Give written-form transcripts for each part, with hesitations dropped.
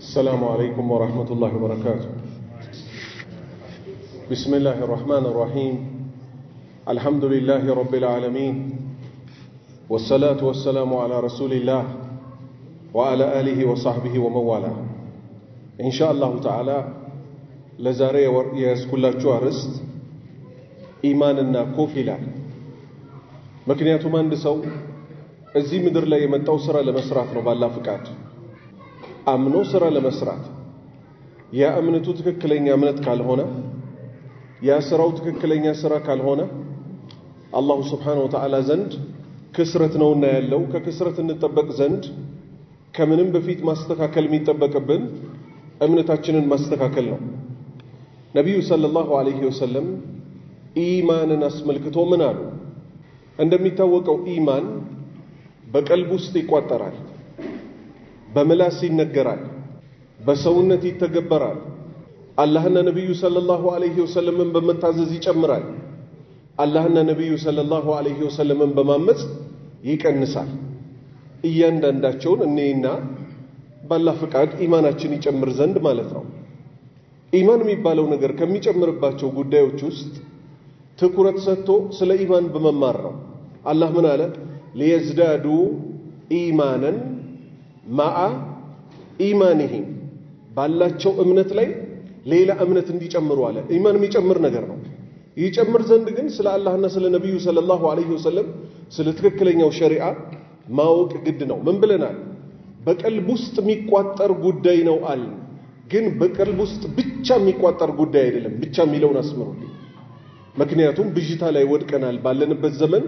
السلام عليكم ورحمة الله وبركاته. بسم الله الرحمن الرحيم. الحمد لله رب العالمين، والصلاة والسلام على رسول الله وعلى آله وصحبه ومن والاه. إن شاء الله تعالى لزاري يسكلاچو አርዕስት ኢማንና ኩፍር ይላል። ምክንያቱም አንድ ሰው እዚህ ምድር ላይ የመጣው ስራ ለመስራት ነው ባላ ፍቃድ አምኖ ስራ ለመስራት ያ እምነቱ ትክክለኛ እምነት ካልሆነ ያ ስራው ትክክለኛ ስራ ካልሆነ አላህ Subhanahu Wa Ta'ala ዘንድ ክስረት ነውና ያለው ከክስረት እንጠበቅ ዘንድ ከምንም በፊት ማስተካከል የሚጠበቅብን እምነታችንን ማስተካከል ነው። ነብዩ ሰለላሁ ዐለይሂ ወሰለም ኢማንን አስመልክቶ ምን አሉ? እንደሚታወቀው ኢማን በቀልብ ውስጥ ይቋጠራል፣ በምላስ ይነገራል፣ በሰውነት ይተገበራል። አላህና ነብዩ ሰለላሁ ዐለይሂ ወሰለምን በመታዘዝ ይጨምራል፣ አላህና ነብዩ ሰለላሁ ዐለይሂ ወሰለምን በማመጽ ይቀንሳል። እያንዳንዳቸውን እኔና ባላህ ፍቃድ ኢማናችን ይጨምር ዘንድ ማለት ነው። ኢማን የሚባለው ነገር ከሚጨምርባቸው ጉዳዮች ውስጥ ትኩረት ሰጥቶ ስለ ኢማን በመማር ነው። አላህ ምን አለ? ሊየዝዳዱ ኢማናን ማአ ኢማኒሂም፣ ባላቸው እምነት ላይ ሌላ እምነት እንዲጨምሩ አለ። ኢማን የሚጨምር ነገር ነው። ይጨምር ዘንድ ግን ስለ አላህና ስለ ነብዩ ሰለላሁ ዐለይሂ ወሰለም ስለ ትክክለኛው ሸሪዓ ማወቅ ግድ ነው። ምን ብለናል? በቀልብ ውስጥ የሚቋጠር ጉዳይ ነው አለ። ግን በቀልብ ውስጥ ብቻ የሚቋጠር ጉዳይ አይደለም። ብቻ የሚለውን አስምሩልኝ። ምክንያቱም ብጅታ ላይ ወድቀናል። ባለንበት ዘመን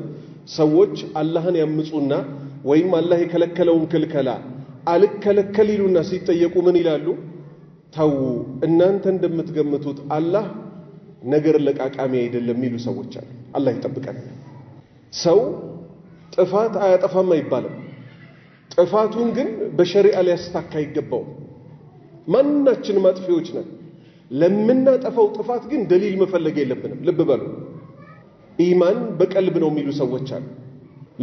ሰዎች አላህን ያምጹና ወይም አላህ የከለከለውን ክልከላ አልከለከል ይሉና ሲጠየቁ ምን ይላሉ? ተው እናንተ እንደምትገምቱት አላህ ነገር ለቃቃሚ አይደለም የሚሉ ሰዎች አሉ። አላህ ይጠብቀን። ሰው ጥፋት አያጠፋም አይባልም። ጥፋቱን ግን በሸሪዓ ሊያስታካ ይገባው። ማናችንም አጥፊዎች ነን። ለምናጠፋው ጥፋት ግን ደሊል መፈለግ የለብንም። ልብ በሉ። ኢማን በቀልብ ነው የሚሉ ሰዎች አሉ።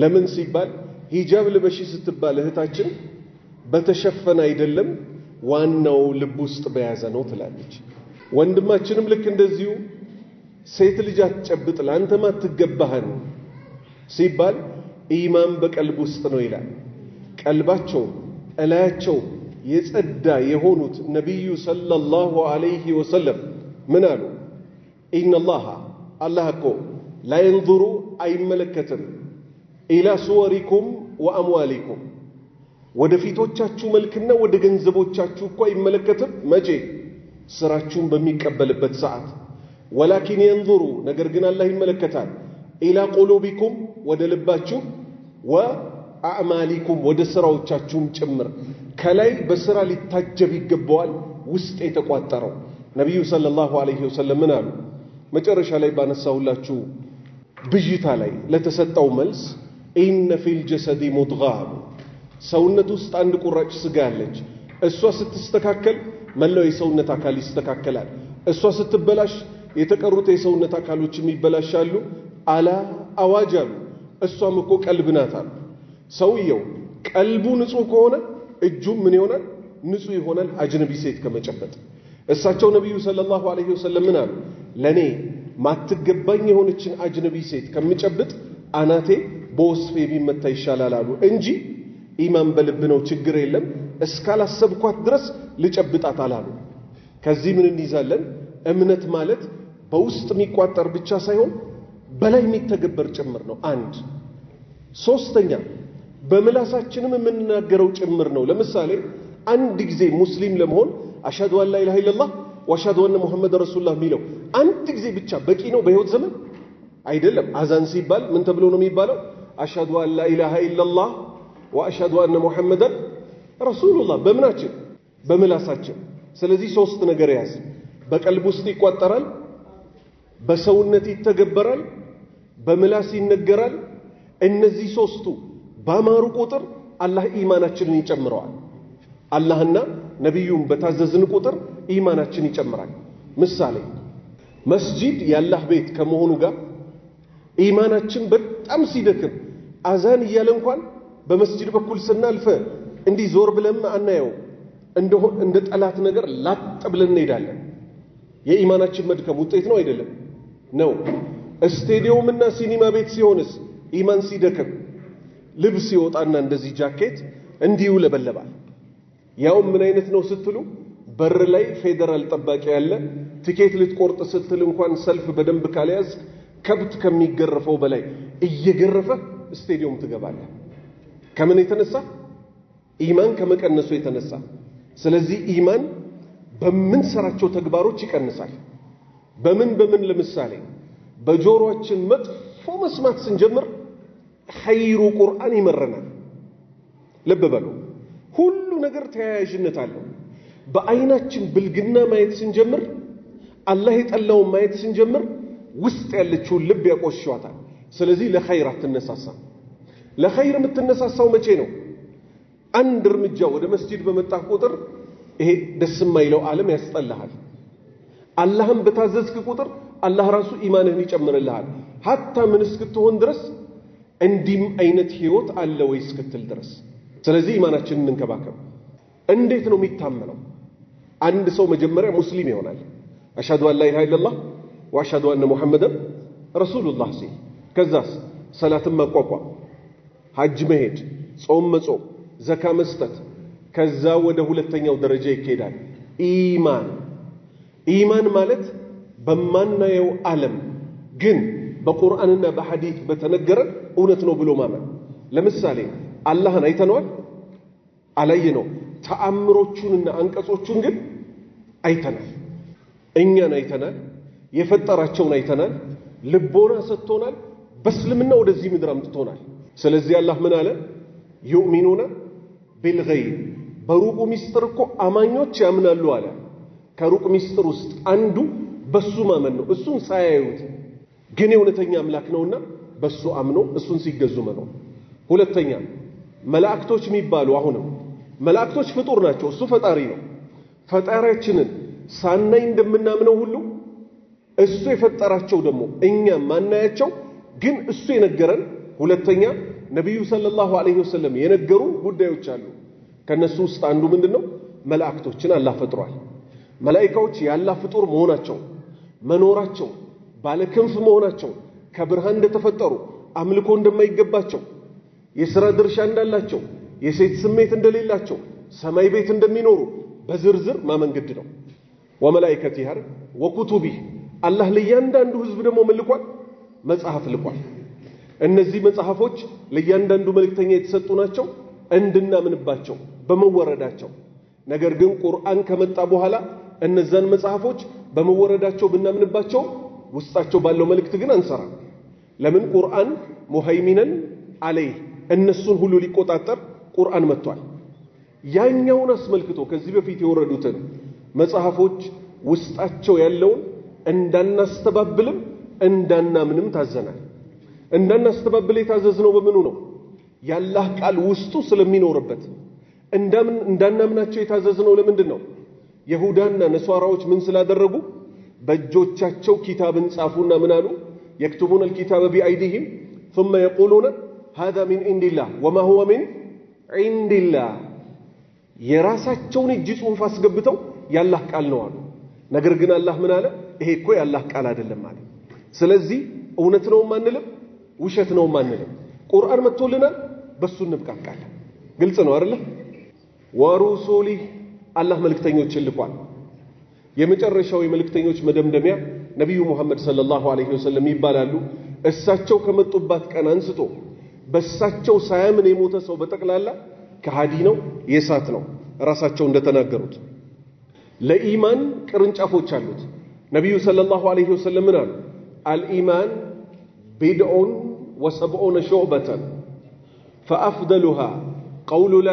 ለምን ሲባል ሂጃብ ልበሺ ስትባል እህታችን በተሸፈነ አይደለም ዋናው ልብ ውስጥ በያዘ ነው ትላለች። ወንድማችንም ልክ እንደዚሁ ሴት ልጅ አትጨብጥ ላንተ ማትገባህን ሲባል ኢማን በቀልብ ውስጥ ነው ይላል። ቀልባቸው እላያቸው የጸዳ የሆኑት ነብዩ ሰለላሁ ዐለይሂ ወሰለም ምን አሉ? ኢነላህ አላህ እኮ ላ የንዙሩ አይመለከትም ኢላ ሱወሪኩም ወአምዋሊኩም፣ ወደ ፊቶቻችሁ መልክና ወደ ገንዘቦቻችሁ እኮ አይመለከትም። መቼ? ስራችሁን በሚቀበልበት ሰዓት። ወላኪን የንዙሩ ነገር ግን አላህ ይመለከታል ኢላ ቁሉቢኩም ወደ ልባችሁ፣ ወአዕማሊኩም ወደ ስራዎቻችሁም ጭምር። ከላይ በስራ ሊታጀብ ይገባዋል ውስጥ የተቋጠረው። ነብዩ ሰለላሁ ዐለይሂ ወሰለም ምን አሉ? መጨረሻ ላይ ባነሳሁላችሁ ብጅታ ላይ ለተሰጠው መልስ ኢነ ፊል ጀሰዲ ሙድጋ፣ ሰውነት ውስጥ አንድ ቁራጭ ስጋ አለች። እሷ ስትስተካከል መላው የሰውነት አካል ይስተካከላል። እሷ ስትበላሽ የተቀሩት የሰውነት አካሎችም ይበላሻሉ። አላ አዋጅ አሉ። እሷም እኮ ቀልብ ናት አሉ። ሰውየው ቀልቡ ንጹህ ከሆነ እጁም ምን ይሆናል? ንጹህ ይሆናል፣ አጅነቢ ሴት ከመጨበጥ። እሳቸው ነብዩ ሰለላሁ ዐለይሂ ወሰለም ምን አሉ? ለኔ ማትገባኝ የሆነችን አጅነቢ ሴት ከምጨብጥ አናቴ በወስፌ ቢመታ ይሻላል አሉ እንጂ ኢማን በልብ ነው ችግር የለም እስካላሰብኳት ድረስ ልጨብጣት አላሉ። ከዚህ ምን እንይዛለን? እምነት ማለት በውስጥ የሚቋጠር ብቻ ሳይሆን በላይ የሚተገበር ጭምር ነው። አንድ ሶስተኛ በምላሳችንም የምንናገረው ጭምር ነው። ለምሳሌ አንድ ጊዜ ሙስሊም ለመሆን አሽሀዱ አን ላ ኢላሃ ኢላላህ ወአሽሀዱ አነ ሙሐመድ ረሱሉላህ የሚለው አንድ ጊዜ ብቻ በቂ ነው በህይወት ዘመን አይደለም። አዛን ሲባል ምን ተብሎ ነው የሚባለው? አሽሀዱ አን ላ ኢላሃ ኢላላህ ወአሽሀዱ አነ ሙሐመድን ረሱሉላህ። በምናችን? በምላሳችን። ስለዚህ ሶስት ነገር ያዝ። በቀልብ ውስጥ ይቋጠራል፣ በሰውነት ይተገበራል፣ በምላስ ይነገራል። እነዚህ ሶስቱ ባማሩ ቁጥር አላህ ኢማናችንን ይጨምረዋል። አላህና ነብዩን በታዘዝን ቁጥር ኢማናችን ይጨምራል። ምሳሌ መስጂድ ያላህ ቤት ከመሆኑ ጋር ኢማናችን በጣም ሲደክም አዛን እያለ እንኳን በመስጂድ በኩል ስናልፈ እንዲህ ዞር ብለም አናየው። እንደ ጠላት ነገር ላጥ ብለን እንሄዳለን። የኢማናችን መድከም ውጤት ነው አይደለም? ነው። ስቴዲየምና ሲኒማ ቤት ሲሆንስ ኢማን ሲደክም ልብስ ይወጣና እንደዚህ ጃኬት እንዲሁ ለበለባል። ያው ምን አይነት ነው ስትሉ በር ላይ ፌደራል ጠባቂ ያለ ቲኬት ልትቆርጥ ስትል እንኳን ሰልፍ በደንብ ካልያዝ ከብት ከሚገረፈው በላይ እየገረፈ ስቴዲየም ትገባለህ። ከምን የተነሳ? ኢማን ከመቀነሱ የተነሳ። ስለዚህ ኢማን በምንሰራቸው ተግባሮች ይቀንሳል። በምን ለምሳሌ በጆሮአችን መጥፎ መስማት ስንጀምር ኸይሩ ቁርአን ይመረናል። ልብ በሉ፣ ሁሉ ነገር ተያያዥነት አለው። በአይናችን ብልግና ማየት ስንጀምር፣ አላህ የጠላውን ማየት ስንጀምር ውስጥ ያለችውን ልብ ያቆሽዋታል። ስለዚህ ለኸይር አትነሳሳም። ለኸይር የምትነሳሳው መቼ ነው? አንድ እርምጃ ወደ መስጂድ በመጣህ ቁጥር ይሄ ደስ የማይለው ዓለም ያስጠላሃል። አላህን በታዘዝክ ቁጥር አላህ ራሱ ኢማንህን ይጨምርልሃል። ሐታ ምን እስክትሆን ድረስ እንዲህም አይነት ህይወት አለ ወይ እስክትል ድረስ። ስለዚህ ኢማናችንን እንከባከብ። እንዴት ነው የሚታመነው? አንድ ሰው መጀመሪያ ሙስሊም ይሆናል። አሽሀዱ አን ላ ኢላሃ ኢለላህ ወአሽሀዱ አነ ሙሐመደን ረሱሉላህ ሲል፣ ከዛስ ሰላትን ማቋቋም፣ ሐጅ መሄድ፣ ጾም መጾም፣ ዘካ መስጠት፣ ከዛ ወደ ሁለተኛው ደረጃ ይኬዳል። ኢማን ማለት በማናየው ዓለም ግን በቁርአንና በሐዲስ በተነገረን እውነት ነው ብሎ ማመን። ለምሳሌ አላህን አይተነዋል? አላየነው። ተአምሮቹንና አንቀጾቹን ግን አይተናል። እኛን አይተናል፣ የፈጠራቸውን አይተናል፣ ልቦና ሰጥቶናል፣ በእስልምና ወደዚህ ምድር አምጥቶናል። ስለዚህ አላህ ምን አለ? ዩእሚኑነ ቢልገይብ፣ በሩቁ ሚስጥር እኮ አማኞች ያምናሉ አለ። ከሩቅ ሚስጥር ውስጥ አንዱ በሱ ማመን ነው። እሱን ሳያዩት ግን የእውነተኛ አምላክ ነውና በሱ አምኖ እሱን ሲገዙ መኖር። ሁለተኛ መላእክቶች የሚባሉ አሁንም መላእክቶች ፍጡር ናቸው፣ እሱ ፈጣሪ ነው። ፈጣሪያችንን ሳናይ እንደምናምነው ሁሉ እሱ የፈጠራቸው ደግሞ እኛ ማናያቸው ግን እሱ የነገረን ሁለተኛ ነብዩ ሰለላሁ ዐለይሂ ወሰለም የነገሩን ጉዳዮች አሉ። ከነሱ ውስጥ አንዱ ምንድነው? መላእክቶችን አላህ ፈጥሯል። መላእክቶች የአላህ ፍጡር መሆናቸው መኖራቸው ባለክንፍ መሆናቸው ከብርሃን እንደተፈጠሩ አምልኮ እንደማይገባቸው የሥራ ድርሻ እንዳላቸው የሴት ስሜት እንደሌላቸው ሰማይ ቤት እንደሚኖሩ በዝርዝር ማመን ግድ ነው። ወመላእክቲሂ ወኩቱቢሂ አላህ ለእያንዳንዱ ህዝብ ደግሞ መልኳል፣ መጽሐፍ ልኳል። እነዚህ መጽሐፎች ለእያንዳንዱ መልእክተኛ የተሰጡ ናቸው እንድናምንባቸው በመወረዳቸው። ነገር ግን ቁርአን ከመጣ በኋላ እነዛን መጽሐፎች በመወረዳቸው ብናምንባቸው ውስጣቸው ባለው መልእክት ግን አንሰራ። ለምን? ቁርአን ሙሀይሚነን አለይህ እነሱን ሁሉ ሊቆጣጠር ቁርአን መጥቷል። ያኛውን አስመልክቶ ከዚህ በፊት የወረዱትን መጽሐፎች ውስጣቸው ያለውን እንዳናስተባብልም እንዳናምንም ታዘናል። እንዳናስተባብል የታዘዝነው በምኑ ነው? ያላህ ቃል ውስጡ ስለሚኖርበት። እንዳናምናቸው የታዘዝነው ለምንድን ነው? ይሁዳና ነሷራዎች ምን ስላደረጉ? በእጆቻቸው ኪታብን ጻፉና ምን አሉ? የክቱቡነ الكتاب بأيديهم ثم يقولون هذا من عند الله وما هو من عند الله የራሳቸውን እጅ ጽሑፍ አስገብተው ያላህ ቃል ነው አሉ። ነገር ግን አላህ ምን አለ? ይሄ እኮ ያላህ ቃል አይደለም አለ። ስለዚህ እውነት ነው ማንልም፣ ውሸት ነው ማንልም። ቁርአን መጥቶልናል፣ በሱ እንብቃቃለን። ግልጽ ነው አይደል? ወሩሱሊ አላህ መልእክተኞችን ልኳል። የመጨረሻው የመልእክተኞች መደምደሚያ ነብዩ መሐመድ ሰለላሁ ዐለይሂ ወሰለም ይባላሉ። እሳቸው ከመጡባት ቀን አንስቶ በእሳቸው ሳያምን የሞተ ሰው በጠቅላላ ከሃዲ ነው፣ የሳት ነው። ራሳቸው እንደተናገሩት ለኢማን ቅርንጫፎች አሉት። ነብዩ ሰለላሁ ዐለይሂ ወሰለም ምን አሉ? አልኢማን ቢድዑን ወሰብዑነ ሹዕበተን ፈአፍደሉሃ ቀውሉ ላ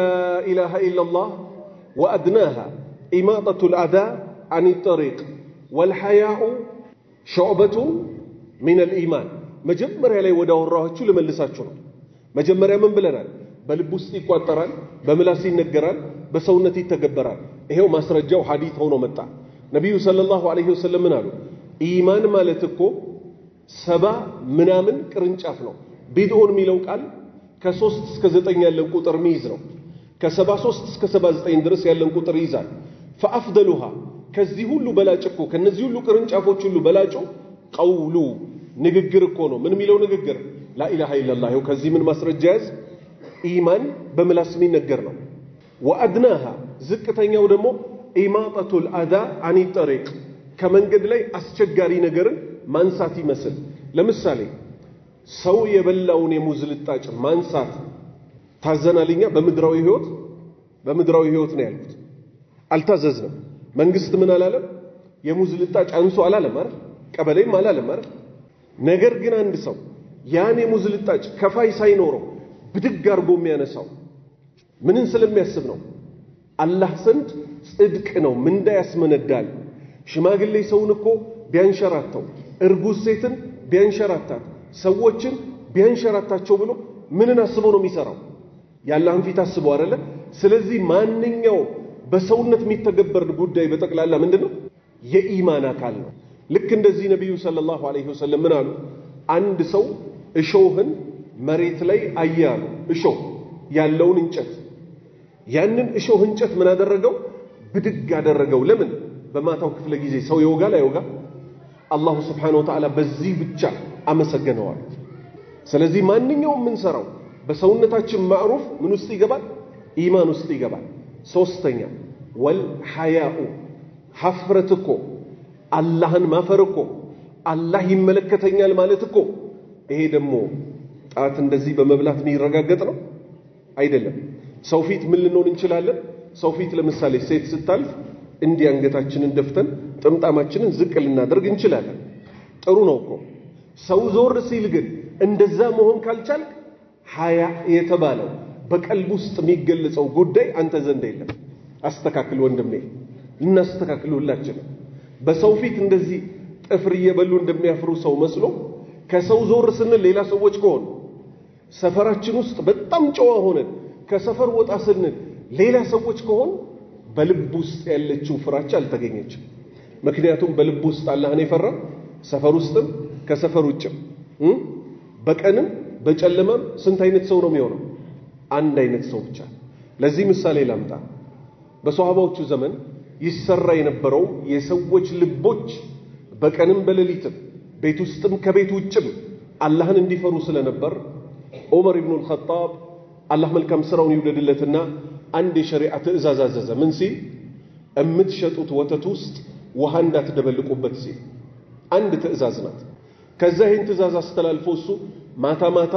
ኢላሃ ኢለላህ ወአድናሃ ኢማጠቱል አዛ አን ጠሪቅ ወልሐያኡ ሹዕበቱን ሚነል ኢማን። መጀመሪያ ላይ ወደ አወራኋችሁ ልመልሳችሁ ነው። መጀመሪያ ምን ብለናል? በልብ ውስጥ ይቋጠራል፣ በምላስ ይነገራል፣ በሰውነት ይተገበራል። ይሄው ማስረጃው ሐዲስ ሆኖ መጣ። ነብዩ ሰለላሁ ዐለይሂ ወሰለም ምን አሉ? ኢማን ማለት እኮ 70 ምናምን ቅርንጫፍ ነው። ቢድዑን የሚለው ቃል ከ3 እስከ 9 ያለን ቁጥር ሚይዝ ነው። ከ73 እስከ 79 ድረስ ያለን ቁጥር ይዛል። فافضلها ከዚህ ሁሉ በላጭ እኮ ከነዚህ ሁሉ ቅርንጫፎች ሁሉ በላጩ ቀውሉ ንግግር እኮ ነው። ምን የሚለው ንግግር? ላኢላሃ ኢላላህ። ከዚህ ምን ማስረጃ ያዝ? ኢማን በምላስ የሚነገር ነው። ወአድናሃ ዝቅተኛው ደግሞ ኢማጠቱል አዳ አኒ ጠሪቅ ከመንገድ ላይ አስቸጋሪ ነገርን ማንሳት ይመስል። ለምሳሌ ሰው የበላውን የሙዝ ልጣጭ ማንሳት ታዘናልኛ? በምድራዊ ህይወት ነው ያልኩት። አልታዘዝንም። መንግስት ምን አላለም? የሙዝ ልጣጭ አንሱ አላለም አይደል? ቀበሌም አላለም አይደል? ነገር ግን አንድ ሰው ያን የሙዝ ልጣጭ ከፋይ ሳይኖረው ብድግ አድርጎ የሚያነሳው ምንን ስለሚያስብ ነው? አላህ ዘንድ ጽድቅ ነው፣ ምንዳ ያስመነዳል። ሽማግሌ ሰውን እኮ ቢያንሸራተው፣ እርጉዝ ሴትን ቢያንሸራታት፣ ሰዎችን ቢያንሸራታቸው ብሎ ምንን አስቦ ነው የሚሰራው? ያላህን ፊት አስቦ አይደለ? ስለዚህ ማንኛው በሰውነት የሚተገበር ጉዳይ በጠቅላላ ምንድነው? የኢማን አካል ነው። ልክ እንደዚህ ነብዩ ሰለላሁ ዐለይሂ ወሰለም ምን አሉ? አንድ ሰው እሾህን መሬት ላይ አያሉ፣ እሾህ ያለውን እንጨት፣ ያንን እሾህ እንጨት ምን አደረገው? ብድግ አደረገው። ለምን? በማታው ክፍለ ጊዜ ሰው ይወጋል አይወጋ? አላሁ ሱብሓነሁ ወተዓላ በዚህ ብቻ አመሰገነዋል። ስለዚህ ማንኛውም ምን ሰራው በሰውነታችን ማዕሩፍ ምን ውስጥ ይገባል? ኢማን ውስጥ ይገባል። ሶስተኛ ወልሐያኡ ሐፍረት እኮ አላህን ማፈር እኮ አላህ ይመለከተኛል ማለት እኮ ይሄ ደግሞ ጣት እንደዚህ በመብላት የሚረጋገጥ ነው አይደለም። ሰው ፊት ምን ልንሆን እንችላለን? ሰው ፊት ለምሳሌ ሴት ስታልፍ እንዲህ አንገታችንን ደፍተን ጥምጣማችንን ዝቅ ልናደርግ እንችላለን። ጥሩ ነው እኮ። ሰው ዞር ሲል ግን እንደዛ መሆን ካልቻልክ ሐያ የተባለው በቀልብ ውስጥ የሚገለጸው ጉዳይ አንተ ዘንድ የለም። አስተካክል ወንድሜ፣ እናስተካክል ሁላችንም። በሰው ፊት እንደዚህ ጥፍር እየበሉ እንደሚያፍሩ ሰው መስሎ ከሰው ዞር ስንል ሌላ ሰዎች ከሆኑ ሰፈራችን ውስጥ በጣም ጨዋ ሆነን ከሰፈር ወጣ ስንል ሌላ ሰዎች ከሆኑ በልብ ውስጥ ያለችው ፍራቻ አልተገኘችም። ምክንያቱም በልብ ውስጥ አላህን የፈራ ሰፈር ውስጥም ከሰፈር ውጭም በቀንም በጨለማም ስንት አይነት ሰው ነው የሚሆነው? አንድ አይነት ሰው ብቻ። ለዚህ ምሳሌ ላምጣ። በሷሃባዎቹ ዘመን ይሰራ የነበረው የሰዎች ልቦች በቀንም በሌሊትም ቤት ውስጥም ከቤት ውጭም አላህን እንዲፈሩ ስለነበር ዑመር ኢብኑ አልኸጣብ አላህ መልካም ስራውን ይውደድለትና አንድ የሸሪዓ ትእዛዝ አዘዘ። ምን ሲል? እምትሸጡት ወተት ውስጥ ውሃ እንዳትደበልቁበት ሲል አንድ ትእዛዝ ናት። ከዛ ይህን ትእዛዝ አስተላልፎ እሱ ማታ ማታ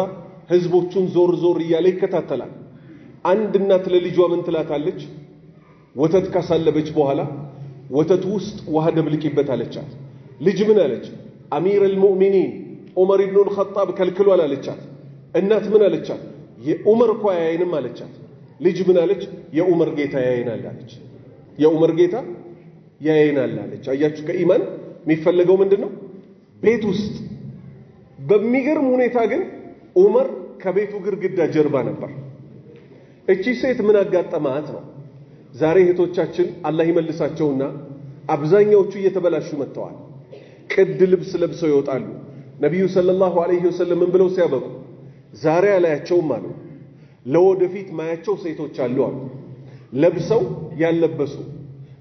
ህዝቦቹን ዞር ዞር እያለ ይከታተላል። አንድ እናት ለልጇ ምን ትላታለች? ወተት ካሳለበች በኋላ ወተት ውስጥ ውሃ ደብልቂበት አለቻት። ልጅ ምን አለች? አሚር አልሙእሚኒን ዑመር ኢብኑ አልኸጣብ ከልክሏል አለቻት። እናት ምን አለቻት? የዑመር እኮ ያየንም አለቻት። ልጅ ምን አለች? የዑመር ጌታ ያየናል አለች። የዑመር ጌታ ያየናል አለች። አያችሁ፣ ከኢማን የሚፈለገው ምንድነው? ቤት ውስጥ በሚገርም ሁኔታ ግን ዑመር ከቤቱ ግድግዳ ጀርባ ነበር። እቺ ሴት ምን አጋጠማት ነው? ዛሬ እህቶቻችን አላህ ይመልሳቸውና አብዛኛዎቹ እየተበላሹ መጥተዋል። ቅድ ልብስ ለብሰው ይወጣሉ። ነብዩ ሰለላሁ ዐለይሂ ወሰለም ምን ብለው ሲያበቁ ዛሬ አላያቸውም አሉ፣ ለወደፊት ማያቸው ሴቶች አሉ አሉ። ለብሰው ያለበሱ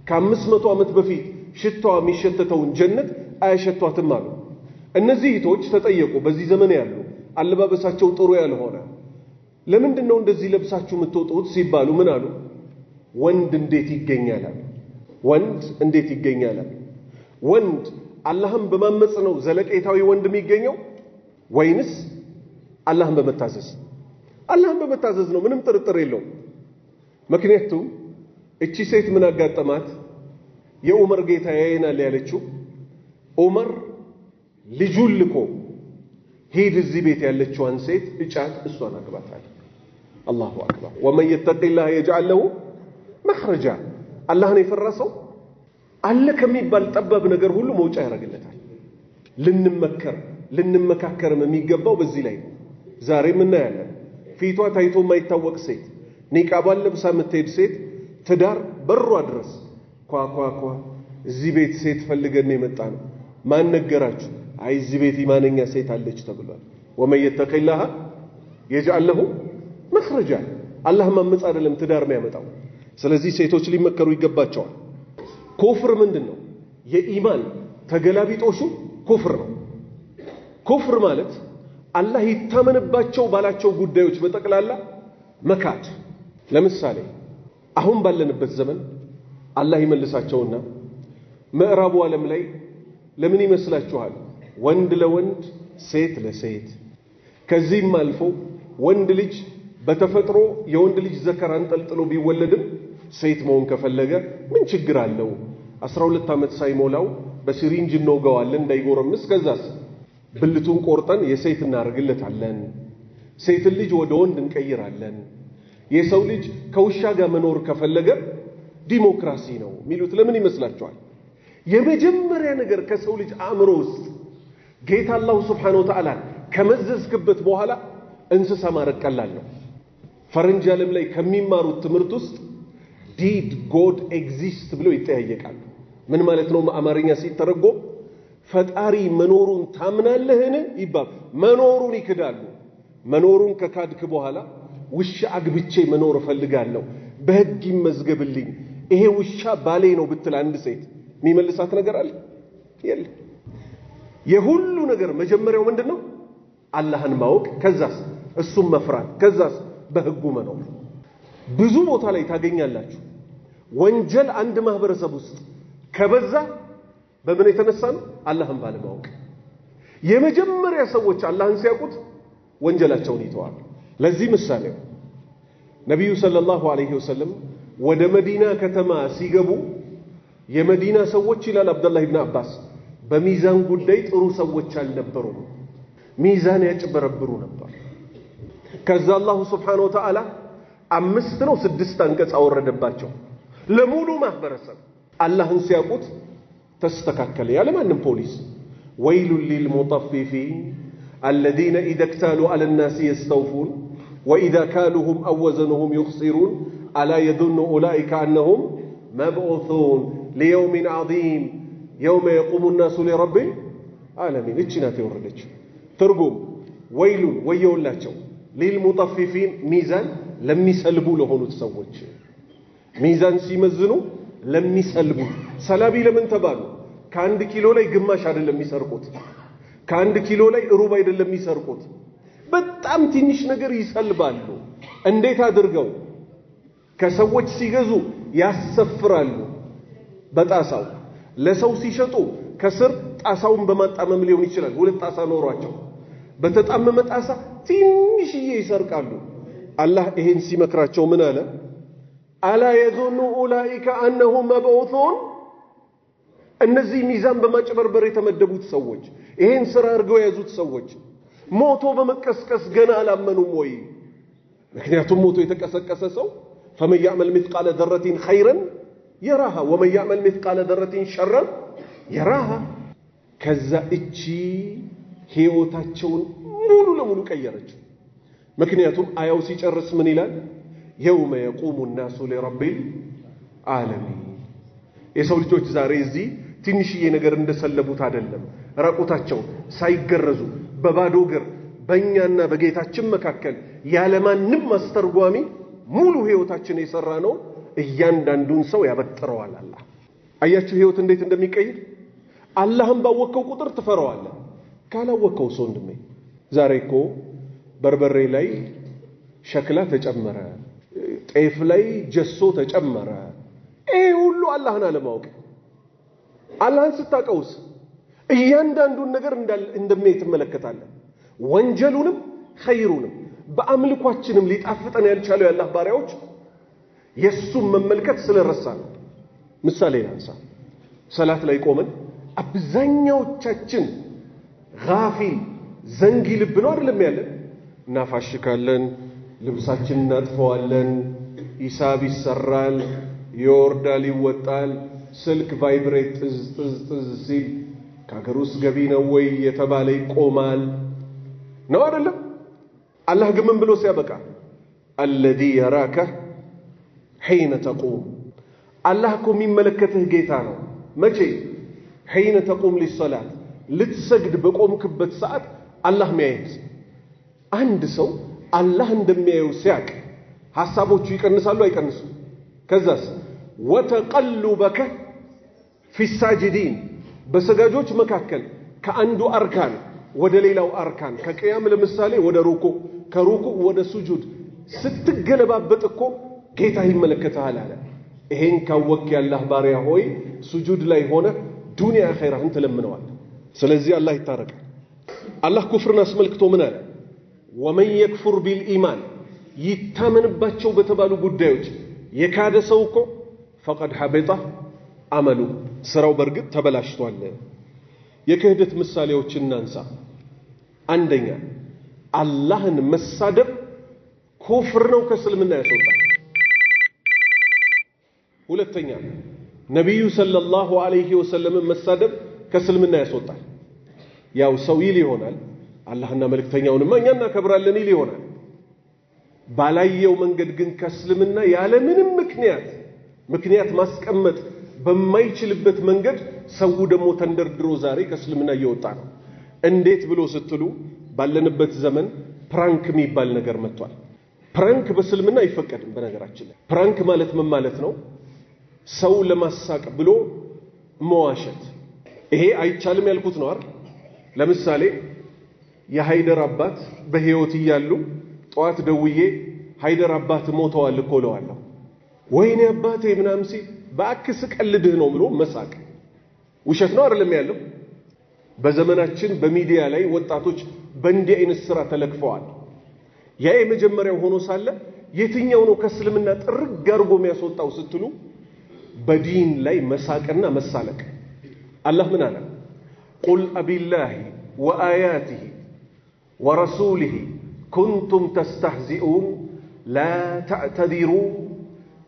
ከ500 ዓመት በፊት ሽታዋ የሚሸተተውን ጀነት አያሸቷትም አሉ። እነዚህ እህቶች ተጠየቁ። በዚህ ዘመን ያሉ አለባበሳቸው ጥሩ ያልሆነ ለምንድን ነው እንደዚህ ለብሳችሁ የምትወጡት ሲባሉ ምን አሉ? ወንድ እንዴት ይገኛል? ወንድ እንዴት ይገኛል? ወንድ አላህን በማመጽ ነው ዘለቄታዊ ወንድ የሚገኘው ወይንስ አላህን በመታዘዝ? አላህን በመታዘዝ ነው፣ ምንም ጥርጥር የለውም። ምክንያቱም እቺ ሴት ምን አጋጠማት? የዑመር ጌታ ያየናል ያለችው ዑመር ልጁን ልኮ ሂድ እዚህ ቤት ያለችዋን ሴት እጫት፣ እሷን አግባታል። አላሁ አክበር። ወመን የተቂላህ የጅዐል ለሁ መኽረጃ። አላህን የፈራ ሰው አለ ከሚባል ጠባብ ነገር ሁሉ መውጫ ያደርግለታል። ልንመካከርም የሚገባው በዚህ ላይ ነው። ዛሬም እናያለን ፊቷ ታይቶ የማይታወቅ ሴት፣ ኒቃባን ለብሳ የምትሄድ ሴት ትዳር በሯ ድረስ ኳኳኳ፣ እዚህ ቤት ሴት ፈልገን የመጣ ነው። ማን ነገራችሁ? አይ እዚህ ቤት ኢማነኛ ሴት አለች ተብሏል። ወመን የተቂላህ የጅዐል ለሁ መኽረጃ። አላህ ማመጽ አይደለም ትዳር የሚያመጣው። ስለዚህ ሴቶች ሊመከሩ ይገባቸዋል። ኩፍር ምንድነው? የኢማን ተገላቢጦሹ ኩፍር ነው። ኩፍር ማለት አላህ ይታመንባቸው ባላቸው ጉዳዮች በጠቅላላ መካድ። ለምሳሌ አሁን ባለንበት ዘመን አላህ ይመልሳቸውና ምዕራቡ ዓለም ላይ ለምን ይመስላችኋል ወንድ ለወንድ ሴት ለሴት ከዚህም አልፎ ወንድ ልጅ በተፈጥሮ የወንድ ልጅ ዘከር አንጠልጥሎ ቢወለድም ሴት መሆን ከፈለገ ምን ችግር አለው? 12 ዓመት ሳይሞላው በሲሪንጅ እንወጋዋለን እንዳይጎረምስ። ከዛስ ብልቱን ቆርጠን የሴት እናደርግለታለን። ሴት ልጅ ወደ ወንድ እንቀይራለን። የሰው ልጅ ከውሻ ጋር መኖር ከፈለገ ዲሞክራሲ ነው የሚሉት ለምን ይመስላችኋል? የመጀመሪያ ነገር ከሰው ልጅ አእምሮ ውስጥ ጌታ አላህ Subhanahu Wa Ta'ala ከመዘዝክበት በኋላ እንስሳ ማረግ ቀላል ነው። ፈረንጅ ዓለም ላይ ከሚማሩት ትምህርት ውስጥ ዲድ ጎድ ኤግዚስት ብለው ይጠያየቃሉ። ምን ማለት ነው? አማርኛ ሲተረጎም ፈጣሪ መኖሩን ታምናለህን ይባል። መኖሩን ይክዳሉ። መኖሩን ከካድክ በኋላ ውሻ አግብቼ መኖር ፈልጋለሁ በህግ ይመዝገብልኝ ይሄ ውሻ ባሌ ነው ብትል አንድ ሴት የሚመልሳት ነገር አለ የለም። የሁሉ ነገር መጀመሪያው ምንድነው? አላህን ማወቅ፣ ከዛስ እሱም መፍራት፣ ከዛስ በህጉ መኖር። ብዙ ቦታ ላይ ታገኛላችሁ ወንጀል አንድ ማህበረሰብ ውስጥ ከበዛ በምን የተነሳ ነው? አላህን ባለማወቅ። የመጀመሪያ ሰዎች አላህን ሲያውቁት ወንጀላቸውን ይተዋሉ። ለዚህ ምሳሌው ነብዩ ሰለላሁ ዐለይሂ ወሰለም ወደ መዲና ከተማ ሲገቡ የመዲና ሰዎች ይላል አብዱላህ ኢብኑ አባስ በሚዛን ጉዳይ ጥሩ ሰዎች አልነበሩም። ሚዛን ያጭበረብሩ ነበር። ከዛ አላህ Subhanahu Wa Ta'ala 5 ነው 6 አንቀጽ አወረደባቸው ለሙሉ ማህበረሰብ። አላህን ሲያውቁት ተስተካከለ ያለ ማንም ፖሊስ። ወይሉ ሊልሙጠፊፊን الذين إذا اكتالوا على الناس يستوفون وإذا كالوهم أو وزنهم يخسرون ألا يظن أولئك أنهم مبعوثون ليوم عظيم يوم يقوم الناس لرب العالمين. እቺናት የወረደች ትርጉም ወይሉ ወየውላቸው للمطففين ሚዛን ለሚሰልቡ ለሆኑት ሰዎች። ሚዛን ሲመዝኑ ለሚሰልቡ። ሰላቢ ለምን ተባሉ? ከአንድ ኪሎ ላይ ግማሽ አይደለም የሚሰርቁት፣ ከአንድ ኪሎ ላይ ሩብ አይደለም የሚሰርቁት፣ በጣም ትንሽ ነገር ይሰልባሉ። እንዴት አድርገው? ከሰዎች ሲገዙ ያሰፍራሉ በጣሳው። ለሰው ሲሸጡ ከስር ጣሳውን በማጣመም ሊሆን ይችላል። ሁለት ጣሳ ኖሯቸው በተጣመመ ጣሳ ትንሽዬ ይሰርቃሉ። አላህ ይሄን ሲመክራቸው ምን አለ? አላ የظن اولئك انهم مبعوثون እነዚህ ሚዛን በማጭበርበር የተመደቡት ሰዎች ይሄን ስራ አድርገው ያዙት ሰዎች ሞቶ በመቀስቀስ ገና አላመኑም ወይ? ምክንያቱም ሞቶ የተቀሰቀሰ ሰው فمن يعمل مثقال ذرة خيرا يراها ومن يعمل مثقال ذرة شرا يراها. ከዛ እቺ ህይወታቸውን ሙሉ ለሙሉ ቀየረች። ምክንያቱም አያው ሲጨርስ ምን ይላል? يوم يقوم الناس لرب العالمين. የሰው ልጆች ዛሬ እዚህ ትንሽዬ ነገር እንደሰለቡት አይደለም። ራቁታቸው ሳይገረዙ በባዶ እግር በእኛና በጌታችን መካከል ያለማንም ማስተርጓሚ ሙሉ ህይወታችን የሰራ ነው እያንዳንዱን ሰው ያበጥረዋል አላህ። አያችሁ ህይወት እንዴት እንደሚቀየር። አላህን ባወቀው ቁጥር ትፈራዋለህ። ካላወቀው ሰው እንደምን ዛሬ እኮ በርበሬ ላይ ሸክላ ተጨመረ፣ ጤፍ ላይ ጀሶ ተጨመረ። ይሄ ሁሉ አላህን አለማወቅ። አላህን ስታቀውስ እያንዳንዱን ነገር እንደምን ትመለከታለህ። ወንጀሉንም ኸይሩንም በአምልኳችንም ሊጣፍጠን ያልቻለው ያላህ ባሪያዎች የሱም መመልከት ስለረሳ ነው። ምሳሌ አንሳ። ሰላት ላይ ቆመን አብዛኛዎቻችን ጋፊል ዘንጊ ልብ ነው አይደለም ያለን። እናፋሽካለን፣ ልብሳችን እናጥፈዋለን፣ ሂሳብ ይሰራል፣ ይወርዳል ይወጣል፣ ስልክ ቫይብሬት ጥዝ ሲል ከሀገር ውስጥ ገቢ ነው ወይ የተባለ ይቆማል ነው አይደለም። አላህ ግን ምን ብሎ ሲያበቃ الذي يراك حين تقوم። አላህ እኮ የሚመለከትህ ጌታ ነው። መቼ? حين تقوم للصلاة ልትሰግድ በቆምክበት ሰዓት አላህ የሚያይህ። አንድ ሰው አላህ እንደሚያየው ሲያቅ ሐሳቦቹ ይቀንሳሉ አይቀንሱ? ከዛስ ወተቀልበከ في الساجدين በሰጋጆች መካከል ከአንዱ አርካን ወደ ሌላው አርካን ከቂያም ለምሳሌ ወደ ሩኩ ከሩኩ ወደ ሱጁድ ስትገለባበጥ እኮ ጌታ ይመለከታል አለ። ይሄን ካወቅ ያላህ ባሪያ ሆይ ሱጁድ ላይ ሆነ ዱንያ አኺራህን ተለምነዋል። ስለዚህ አላህ ይታረቅ። አላህ ኩፍርን አስመልክቶ ምን አለ? ወመን የክፉር ቢልኢማን ይታመንባቸው በተባሉ ጉዳዮች የካደ ሰው እኮ ፈቀድ ሐበጠ አመሉ ስራው በርግጥ ተበላሽቷል። የክህደት ምሳሌዎችን እናንሳ። አንደኛ አላህን መሳደብ ኩፍር ነው፣ ከእስልምና ያስወጣል። ሁለተኛ ነብዩ ሰለላሁ ዐለይሂ ወሰለም መሳደብ ከእስልምና ያስወጣል። ያው ሰው ይል ይሆናል አላህና መልእክተኛውንማ እኛ እናከብራለን ይል ይሆናል። ባላየው መንገድ ግን ከእስልምና ያለ ምንም ምክንያት ማስቀመጥ በማይችልበት መንገድ ሰው ደግሞ ተንደርድሮ ዛሬ ከእስልምና እየወጣ ነው። እንዴት ብሎ ስትሉ ባለንበት ዘመን ፕራንክ የሚባል ነገር መጥቷል። ፕራንክ በእስልምና አይፈቀድም። በነገራችን ላይ ፕራንክ ማለት ምን ማለት ነው? ሰው ለማሳቅ ብሎ መዋሸት። ይሄ አይቻልም ያልኩት ነው አይደል? ለምሳሌ የሃይደር አባት በህይወት እያሉ ጧት ደውዬ ሃይደር አባት ሞተዋል እኮ እለዋለሁ። ወይኔ አባቴ ምናምን ሲል በአክስ ቀልድህ ነው ብሎ መሳቅ ውሸት ነው አይደለም ያለው? በዘመናችን በሚዲያ ላይ ወጣቶች በእንዲህ አይነት ስራ ተለክፈዋል። ያ የመጀመሪያው ሆኖ ሳለ የትኛው ነው ከእስልምና ጥርግ አድርጎ የሚያስወጣው ስትሉ በዲን ላይ መሳቅና መሳለቅ። አላህ ምን አለ? ቁል አቢላሂ ወአያቲሂ ወረሱሊሂ ኩንቱም ተስተህዚኡን ላ ተዕተዲሩ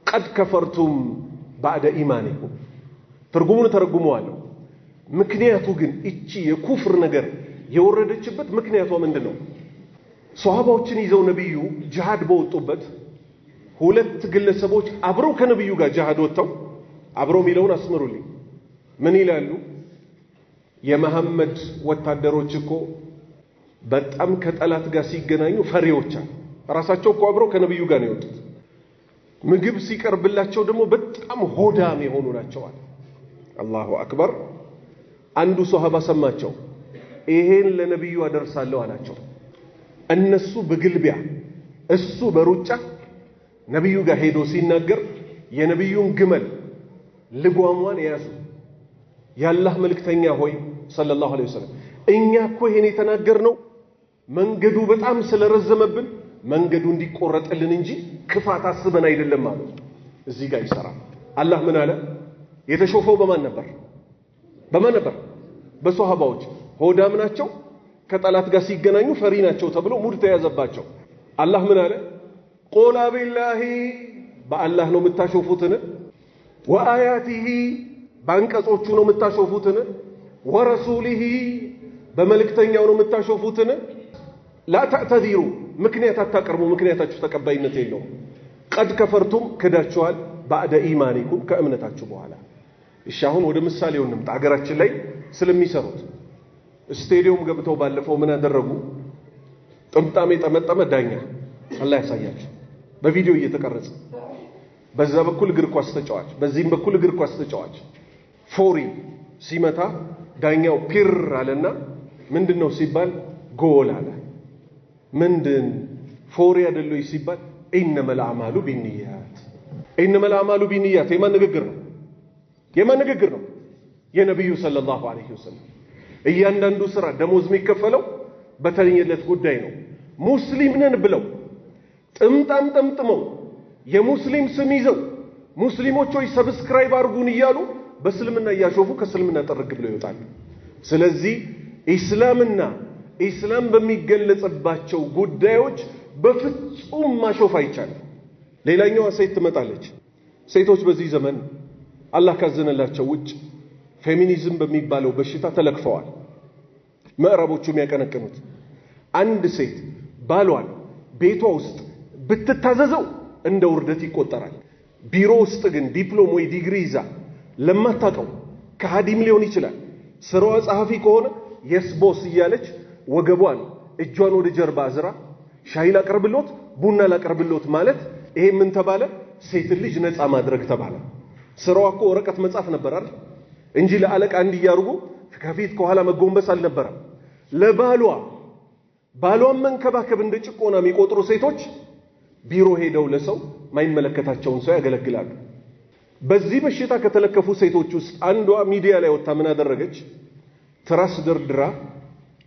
ቀድ ከፈርቱም ባዕደ ኢማኒኩም። ትርጉሙን ተረጉመዋለሁ። ምክንያቱ ግን እቺ የኩፍር ነገር የወረደችበት ምክንያቷ ምንድነው? ሷሃባዎችን ይዘው ነብዩ ጂሃድ በወጡበት ሁለት ግለሰቦች አብረው ከነብዩ ጋር ጂሃድ ወጥተው አብረው ሚለውን አስመሩልኝ። ምን ይላሉ? የመሐመድ ወታደሮች እኮ በጣም ከጠላት ጋር ሲገናኙ ፈሪዎች ራሳቸው እኮ አብረው ከነብዩ ጋር ነው የወጡት። ምግብ ሲቀርብላቸው ደግሞ በጣም ሆዳም የሆኑ ናቸው። አላሁ አክበር። አንዱ ሷሃባ ሰማቸው። ይሄን ለነብዩ አደርሳለሁ አላቸው። እነሱ በግልቢያ እሱ በሩጫ ነብዩ ጋር ሄዶ ሲናገር የነብዩን ግመል ልጓሟን ያዙ። ያላህ መልእክተኛ ሆይ ሰለላሁ ዐለይሂ ወሰለም እኛ እኮ ይሄን የተናገርነው መንገዱ በጣም ስለረዘመብን መንገዱ እንዲቆረጥልን እንጂ ክፋት አስበን አይደለም አሉ። እዚህ ጋር ይሰራል። አላህ ምን አለ? የተሾፈው በማን ነበር? በሷሃባዎች። ሆዳም ናቸው፣ ከጠላት ጋር ሲገናኙ ፈሪ ናቸው ተብሎ ሙድ ተያዘባቸው። አላህ ምን አለ? ቁል አቢላሂ በአላህ ነው የምታሾፉትን፣ ወአያቲሂ በአንቀጾቹ ነው የምታሾፉትን፣ ወረሱሊሂ በመልእክተኛው ነው የምታሾፉትን፣ ላ ተዕተዲሩ ምክንያት አታቀርቡ፣ ምክንያታችሁ ተቀባይነት የለውም። ቀድ ከፈርቱም ክዳችኋል፣ ባዕደ ኢማኒኩም ከእምነታችሁ በኋላ። እሺ አሁን ወደ ምሳሌው እንምጣ። አገራችን ላይ ስለሚሰሩት ስቴዲየም ገብተው ባለፈው ምን አደረጉ? ጥምጣም የጠመጠመ ዳኛ አላህ ያሳያችሁ፣ በቪዲዮ እየተቀረጸ በዛ በኩል እግር ኳስ ተጫዋች፣ በዚህም በኩል እግር ኳስ ተጫዋች ፎሪ ሲመታ ዳኛው ፒር አለና ምንድነው ሲባል ጎል አለ። ምንድን ፎሪ አይደለም ሲባል ኢነመል አዕማሉ ቢንኒያት። ኢነመል አዕማሉ ቢንኒያት የማን ንግግር ነው? የነብዩ ሰለላሁ ዐለይሂ ወሰለም። እያንዳንዱ ስራ ደሞዝ የሚከፈለው በተለየለት ጉዳይ ነው። ሙስሊም ነን ብለው ጥምጣም ጠምጥመው የሙስሊም ስም ይዘው ሙስሊሞች ሆይ ሰብስክራይብ አድርጉን እያሉ በእስልምና እያሾፉ ከእስልምና ጠርግ ብለው ይወጣሉ። ስለዚህ ኢስላም በሚገለጽባቸው ጉዳዮች በፍጹም ማሾፍ አይቻልም። ሌላኛዋ ሴት ትመጣለች። ሴቶች በዚህ ዘመን አላህ ካዘነላቸው ውጭ ፌሚኒዝም በሚባለው በሽታ ተለክፈዋል። ምዕራቦቹ የሚያቀነቅኑት አንድ ሴት ባሏን ቤቷ ውስጥ ብትታዘዘው እንደ ውርደት ይቆጠራል። ቢሮ ውስጥ ግን ዲፕሎም ወይ ዲግሪ ይዛ ለማታውቀው ከሃዲም ሊሆን ይችላል ስራዋ ጸሐፊ ከሆነ የስ ቦስ እያለች ወገቧን እጇን ወደ ጀርባ አዝራ ሻይ ላቀርብሎት ቡና ላቀርብሎት ማለት ይሄ ምን ተባለ? ሴት ልጅ ነፃ ማድረግ ተባለ። ስራዋ እኮ ወረቀት መጻፍ ነበር አይደል እንጂ ለአለቃ እንዲያርጉ ከፊት ከኋላ መጎንበስ አልነበረም። ባሏን መንከባከብ እንደ ጭቆና የሚቆጥሩ ሴቶች ቢሮ ሄደው ለሰው ማይመለከታቸውን ሰው ያገለግላሉ። በዚህ በሽታ ከተለከፉ ሴቶች ውስጥ አንዷ ሚዲያ ላይ ወጣ ምን አደረገች? ትራስ ደርድራ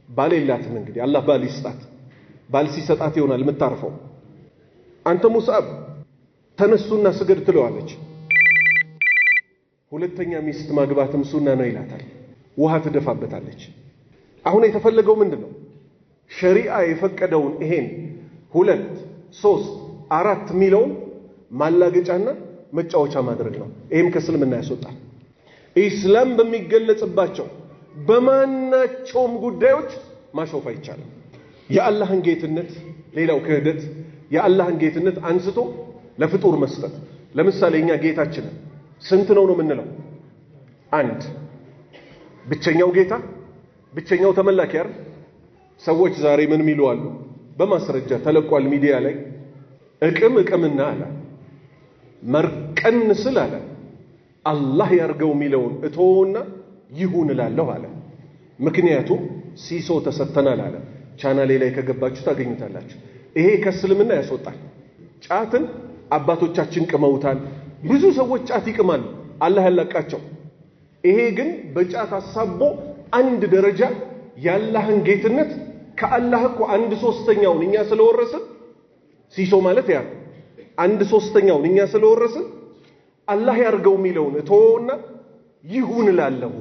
ባል የላትም። እንግዲህ አላህ ባል ይስጣት። ባል ሲሰጣት ይሆናል የምታርፈው። አንተ ሙስዓብ ተነሱና ስገድ ትለዋለች። ሁለተኛ ሚስት ማግባትም ሱና ነው ይላታል። ውሃ ትደፋበታለች። አሁን የተፈለገው ምንድነው? ሸሪዓ የፈቀደውን ይሄን 2 3 4 ሚሊዮን ማላገጫና መጫወቻ ማድረግ ነው። ይሄም ከእስልምና ያስወጣል። ኢስላም በሚገለጽባቸው በማናቸውም ጉዳዮች ማሾፍ አይቻልም። የአላህን ጌትነት ሌላው ክህደት የአላህን ጌትነት አንስቶ ለፍጡር መስጠት። ለምሳሌ እኛ ጌታችንን ስንት ነው የምንለው? አንድ ብቸኛው ጌታ ብቸኛው ተመላኪ አይደል? ሰዎች ዛሬ ምን ሚሉ አሉ? በማስረጃ ተለቋል ሚዲያ ላይ እቅምና አለ መርቀን ስል አለ አላህ ያርገው ሚለውን እቶና ይሁን እላለሁ አለ። ምክንያቱም ሲሶ ተሰተናል አለ። ቻናሌ ላይ ከገባችሁ ታገኙታላችሁ። ይሄ ከእስልምና ያስወጣል። ጫትን አባቶቻችን ቅመውታል። ብዙ ሰዎች ጫት ይቅማሉ፣ አላህ ያላቃቸው። ይሄ ግን በጫት አሳቦ አንድ ደረጃ ያላህን ጌትነት ከአላህ እኮ 1/3ኛውን እኛ ስለወረስን ሲሶ ማለት ያ 1/3ኛውን እኛ ስለወረስን አላህ ያርገው ሚለውን እቶና ይሁን እላለሁ።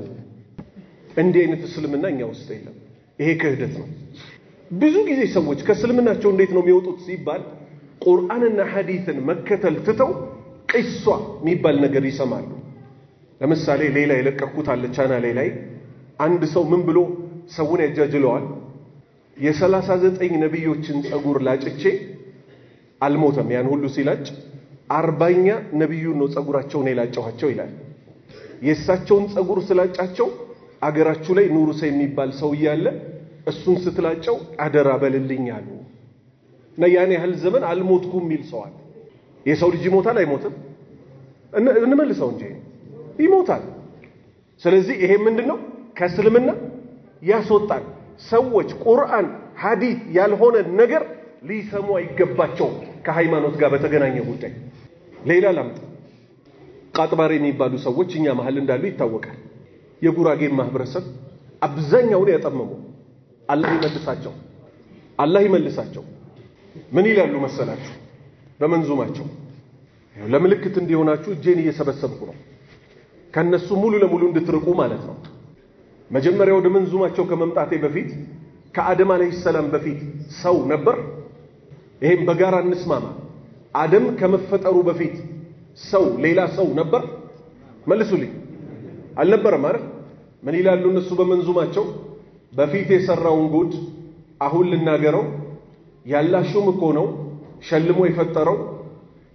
እንዲህ አይነት እስልምና እኛ ውስጥ የለም። ይሄ ክህደት ነው። ብዙ ጊዜ ሰዎች ከእስልምናቸው እንዴት ነው የሚወጡት ሲባል ቁርአንና ሐዲስን መከተል ትተው ቂሷ የሚባል ነገር ይሰማሉ። ለምሳሌ ሌላ የለቀኩት አለ ቻናሌ ላይ አንድ ሰው ምን ብሎ ሰውን ያጃጅለዋል? የ39 ነብዮችን ጸጉር ላጭቼ አልሞተም። ያን ሁሉ ሲላጭ 40ኛ ነብዩን ነው ጸጉራቸውን የላጨኋቸው ይላል። የእሳቸውን ጸጉር ስላጫቸው አገራችሁ ላይ ኑሩ ሰው የሚባል ሰው ያለ እሱን ስትላጨው አደራ በልልኝ አሉ። እና ያን ያህል ዘመን አልሞትኩም የሚል ሰው አለ። የሰው ልጅ ይሞታል አይሞትም? እንመልሰው እንጂ ይሞታል። ስለዚህ ይሄ ምንድነው? ከእስልምና ያስወጣል። ሰዎች ቁርአን ሐዲስ ያልሆነ ነገር ሊሰሙ አይገባቸው ከሃይማኖት ጋር በተገናኘ ጉዳይ። ሌላ ላምጥ። ቃጥባሬ የሚባሉ ሰዎች እኛ መሃል እንዳሉ ይታወቃል። የጉራጌ ማህበረሰብ አብዛኛውን ያጠመሙ አላህ ይመልሳቸው። ምን ይላሉ መሰላችሁ? በመንዙማቸው ለምልክት እንዲሆናችሁ እጄን እየሰበሰብኩ ነው ከነሱ ሙሉ ለሙሉ እንድትርቁ ማለት ነው። መጀመሪያ ወደ መንዙማቸው ከመምጣቴ በፊት ከአደም አለይሂ ሰላም በፊት ሰው ነበር? ይሄን በጋራ እንስማማ። አደም ከመፈጠሩ በፊት ሰው ሌላ ሰው ነበር? መልሱልኝ። አልነበረም አይደል? ምን ይላሉ እነሱ በመንዙማቸው? በፊት የሰራውን ጉድ አሁን ልናገረው፣ ያላሹም እኮ ነው ሸልሞ የፈጠረው፣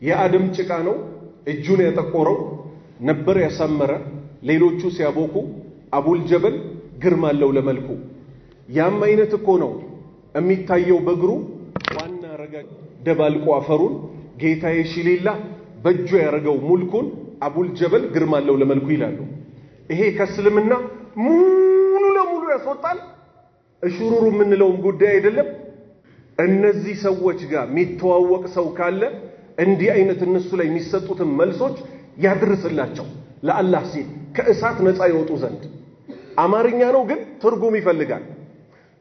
የአደም ጭቃ ነው እጁን ያጠቆረው፣ ነበር ያሳመረ ሌሎቹ ሲያቦኩ፣ አቡል ጀበል ግርማ አለው ለመልኩ። ያም አይነት እኮ ነው የሚታየው በእግሩ፣ ዋና ረጋ ደባልቆ አፈሩን፣ ጌታዬ ሽሊላ በእጁ ያረገው ሙልኩን፣ አቡል ጀበል ግርማ አለው ለመልኩ ይላሉ። ይሄ ከእስልምና ሙሉ ለሙሉ ያስወጣል። እሹሩሩ የምንለውም ጉዳይ አይደለም። እነዚህ ሰዎች ጋር የሚተዋወቅ ሰው ካለ እንዲህ አይነት እነሱ ላይ የሚሰጡትን መልሶች ያድርስላቸው ለአላህ ሲል ከእሳት ነፃ ይወጡ ዘንድ። አማርኛ ነው ግን ትርጉም ይፈልጋል።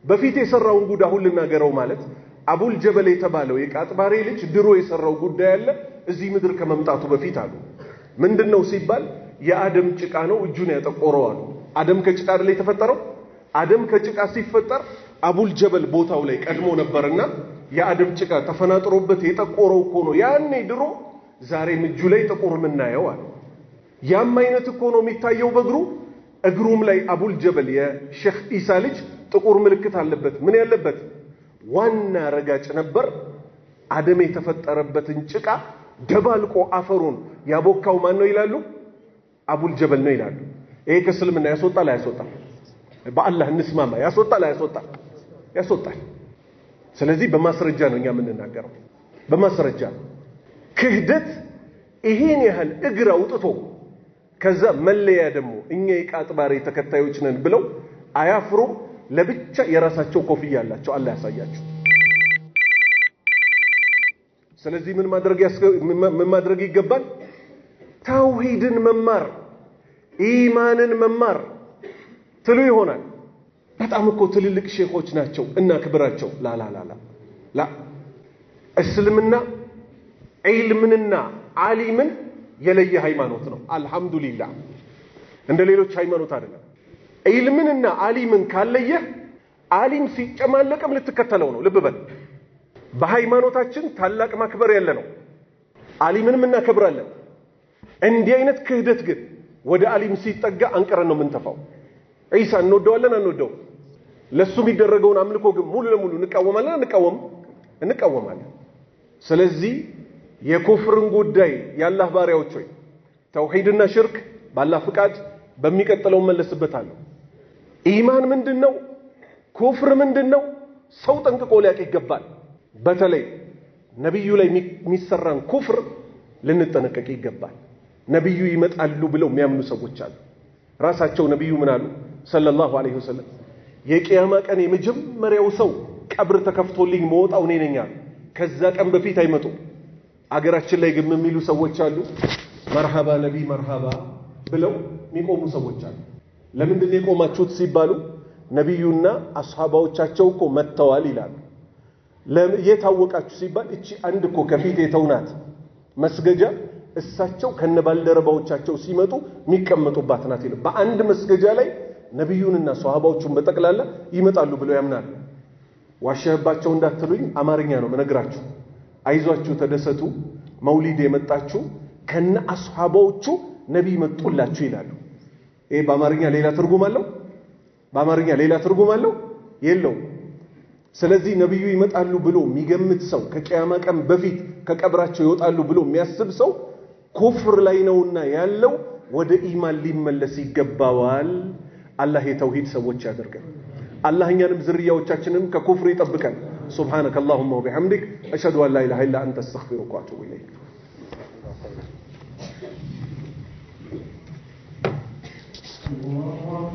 በፊት የሰራውን ጉድ አሁን ልናገረው ማለት አቡል ጀበል የተባለው የቃጥባሬ ልጅ ድሮ የሰራው ጉዳይ አለ እዚህ ምድር ከመምጣቱ በፊት አሉ። ምንድነው ሲባል የአደም ጭቃ ነው እጁን ያጠቆረው አሉ። አደም ከጭቃ አይደል የተፈጠረው? አደም ከጭቃ ሲፈጠር አቡል ጀበል ቦታው ላይ ቀድሞ ነበርና የአደም ጭቃ ተፈናጥሮበት የጠቆረው እኮ ነው ያኔ ድሮ፣ ዛሬም እጁ ላይ ጥቁር ምናየው አሉ። ያም አይነት እኮ ነው የሚታየው በእግሩ። እግሩም ላይ አቡል ጀበል የሼኽ ኢሳ ልጅ ጥቁር ምልክት አለበት። ምን ያለበት? ዋና ረጋጭ ነበር። አደም የተፈጠረበትን ጭቃ ደባልቆ አፈሩን ያቦካው ማን ነው ይላሉ? አቡል ጀበል ነው ይላሉ። ይሄ ከእስልምና ያስወጣል አያስወጣም? በአላህ እንስማማ። ያስወጣል አያስወጣም? ያስወጣል። ስለዚህ በማስረጃ ነው እኛ የምንናገረው፣ በማስረጃ። ክህደት ይሄን ያህል እግር አውጥቶ ከዛ መለያ ደግሞ እኛ የቃጥባሬ ተከታዮች ነን ብለው አያፍሩም። ለብቻ የራሳቸው ኮፍያ አላቸው። አላህ ያሳያቸው። ስለዚህ ምን ማድረግ ይገባል? ተውሂድን መማር፣ ኢማንን መማር ትሉ ይሆናል። በጣም እኮ ትልልቅ ሼኾች ናቸው እና ክብራቸው ላ እስልምና ዒልምንና ዓሊምን የለየ ሃይማኖት ነው። አልহামዱሊላህ እንደ ሌሎች ሃይማኖት አይደለም። ዒልምንና ዓሊምን ካለየ ዓሊም ሲጨማለቅም ልትከተለው ነው። ልብ በል። በሃይማኖታችን ታላቅ ማክበር ያለ ነው። ዓሊምንም እናከብራለን። እንዲህ አይነት ክህደት ግን ወደ ዓሊም ሲጠጋ አንቀረን ነው የምንተፋው። ዒሳ እንወደዋለን አንወደው? ለሱ የሚደረገውን አምልኮ ግን ሙሉ ለሙሉ እንቃወማለን። ስለዚህ የኩፍርን ጉዳይ ያላህ ባሪያዎች ሆይ ተውሂድና ሽርክ ባላህ ፍቃድ በሚቀጥለው መለስበታለሁ። ኢማን ምንድነው? ኩፍር ምንድነው? ሰው ጠንቅቆ ሊያውቅ ይገባል። በተለይ ነብዩ ላይ የሚሰራን ኩፍር ልንጠነቀቅ ይገባል። ነብዩ ይመጣሉ ብለው የሚያምኑ ሰዎች አሉ። ራሳቸው ነብዩ ምን አሉ ሰለላሁ ዐለይሂ ወሰለም? የቂያማ ቀን የመጀመሪያው ሰው ቀብር ተከፍቶልኝ መውጣው እኔ ነኝ አሉ። ከዛ ቀን በፊት አይመጡም። አገራችን ላይ ግን የሚሉ ሰዎች አሉ። መርሐባ ነቢ መርሐባ ብለው የሚቆሙ ሰዎች አሉ። ለምንድን ነው የቆማችሁት ሲባሉ ነብዩና አስሐባዎቻቸው እኮ መተዋል ይላሉ። የታወቃችሁ ሲባል እቺ አንድ እኮ ከፊት የተውናት መስገጃ እሳቸው ከነባልደረባዎቻቸው ሲመጡ የሚቀመጡባት ናት ይላል። በአንድ መስገጃ ላይ ነብዩንና ሷሃባዎቹን በጠቅላላ ይመጣሉ ብለው ያምናሉ። ዋሸህባቸው እንዳትሉኝ አማርኛ ነው መነግራችሁ። አይዟችሁ ተደሰቱ፣ መውሊድ የመጣችሁ ከነ አስሐባዎቹ ነብይ መጡላችሁ ይላሉ። ይሄ በአማርኛ ሌላ ትርጉም አለው? በአማርኛ ሌላ ትርጉም አለው? የለውም። ስለዚህ ነብዩ ይመጣሉ ብሎ የሚገምት ሰው ከቂያማ ቀን በፊት ከቀብራቸው ይወጣሉ ብሎ የሚያስብ ሰው ኩፍር ላይ ነውና ያለው ወደ ኢማን ሊመለስ ይገባዋል። አላህ የተውሂድ ሰዎች ያደርገን። አላህ እኛንም ዝርያዎቻችንን ከኩፍር ይጠብቀን። سبحانك اللهم وبحمدك أشهد أن لا إله إلا أنت أستغفرك وأتوب إليك. الله